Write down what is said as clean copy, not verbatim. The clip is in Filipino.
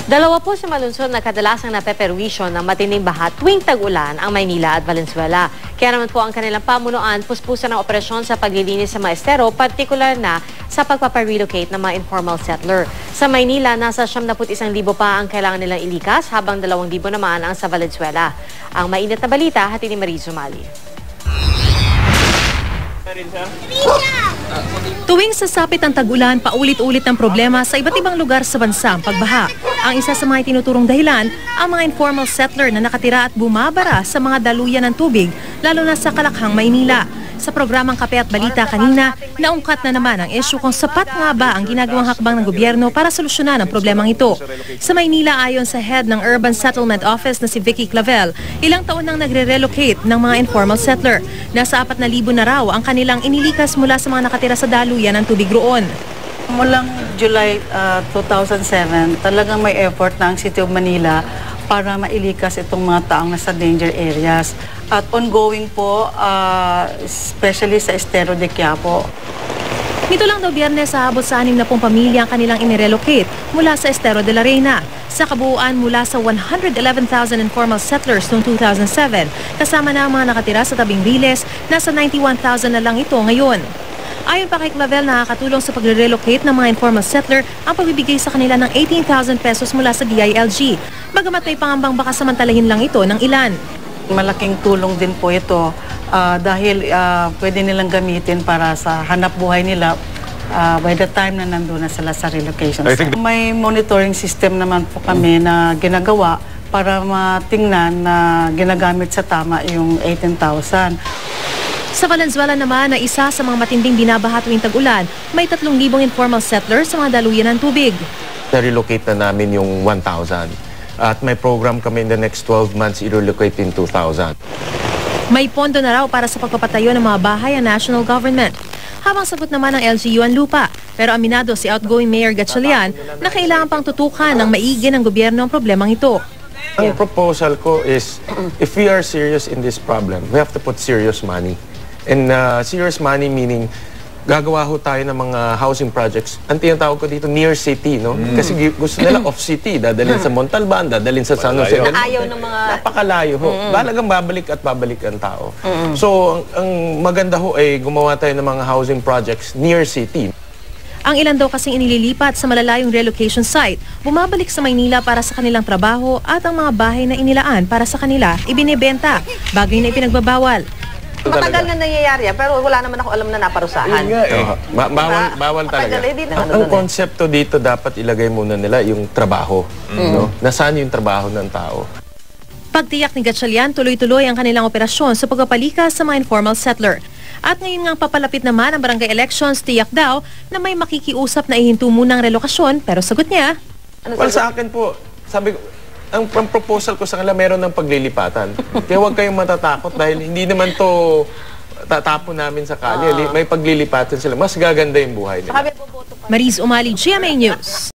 Dalawa po sa malunsod na kadalasang napeperwisyo ng matinding baha tuwing tag-ulan ang Maynila at Valenzuela. Kaya naman po ang kanilang pamunuan puspusan ng operasyon sa paglilinis sa mga estero, partikular na sa pagpaparelocate ng mga informal settler. Sa Maynila, nasa 71,000 pa ang kailangan nilang ilikas, habang 2,000 naman ang sa Valenzuela. Ang mainit na balita, hati ni Mariz Umali. Tuwing sasapit ang tag-ulan, paulit-ulit ang problema sa iba't ibang lugar sa bansa ang pagbaha. Ang isa sa mga tinuturong dahilan, ang mga informal settler na nakatira at bumabara sa mga daluyan ng tubig, lalo na sa Kalakhang, Maynila. Sa programang Kape at Balita kanina, naungkat na naman ang issue kung sapat nga ba ang ginagawang hakbang ng gobyerno para solusyonan ang problemang ito. Sa Maynila, ayon sa head ng Urban Settlement Office na si Vicky Clavel, ilang taon nang nagre-relocate ng mga informal settler. Nasa 4,000 na raw ang kanilang inilikas mula sa mga nakatira sa daluyan ng tubig roon. Mulang July 2007, talagang may effort na ang City of Manila para mailikas itong mga taong nasa danger areas. At ongoing po, especially sa Estero de Quiapo. Nito lang daw Biyernes, haabot sa 60 pamilya ang kanilang inirelocate mula sa Estero de la Reina. Sa kabuuan, mula sa 111,000 informal settlers noong 2007, kasama na ang mga nakatira sa tabing Riles, nasa 91,000 na lang ito ngayon. Ayon pa kay Clavel, nakakatulong sa pagre-relocate ng mga informal settler ang pagbibigay sa kanila ng 18,000 pesos mula sa DILG. Bagamat may pangambang baka samantalahin lang ito ng ilan. Malaking tulong din po ito dahil pwede nilang gamitin para sa hanap buhay nila by the time na nandun na sila sa relocation. May monitoring system naman po kami na ginagawa para matingnan na ginagamit sa tama yung 18,000. Sa Valenzuela naman, na isa sa mga matinding binabaha tuwing tag-ulan, may 3,000 informal settlers sa mga daluyan ng tubig. Na-relocate na namin yung 1,000. At may program kami in the next 12 months i-relocate in 2,000. May pondo na raw para sa pagpapatayo ng mga bahay ang national government. Habang sagot naman ng LGU ang lupa. Pero aminado si outgoing Mayor Gatchalian na kailangan pang tutukan ng maigi ng gobyerno ang problemang ito. Ang proposal ko is, if we are serious in this problem, we have to put serious money. And serious money meaning, gagawa ho tayo ng mga housing projects. Ang tinatawag ko dito, near city, no? Kasi gusto nila off-city, dadalhin sa Montalban, dadalhin sa San Jose. Ayaw ng mga... Napakalayo ho. Balagang babalik at babalik ang tao. So, ang maganda ho ay gumawa tayo ng mga housing projects near city. Ang ilan daw kasing inililipat sa malalayong relocation site, bumabalik sa Maynila para sa kanilang trabaho at ang mga bahay na inilaan para sa kanila ibinebenta, bagay na ipinagbabawal. Matagal na nangyayari pero wala naman ako alam na naparusahan. Yun nga eh. Bawal talaga. Ang konsepto dito, dapat ilagay muna nila yung trabaho. No? Nasaan yung trabaho ng tao? Pagtiyak ni Gatchalian, tuloy-tuloy ang kanilang operasyon sa pagpapalikas sa mga informal settler. At ngayon ngang papalapit naman ang barangay elections, tiyak daw na may makikiusap na ihinto muna ang relokasyon, pero sagot niya. Well, sa akin po, sabi ko, ang proposal ko sa kanila, meron ng paglilipatan. Kaya huwag kayong matatakot dahil hindi naman to tatapon namin sa kalye. May paglilipatan sila. Mas gaganda yung buhay nila. Mariz Umali, GMA News.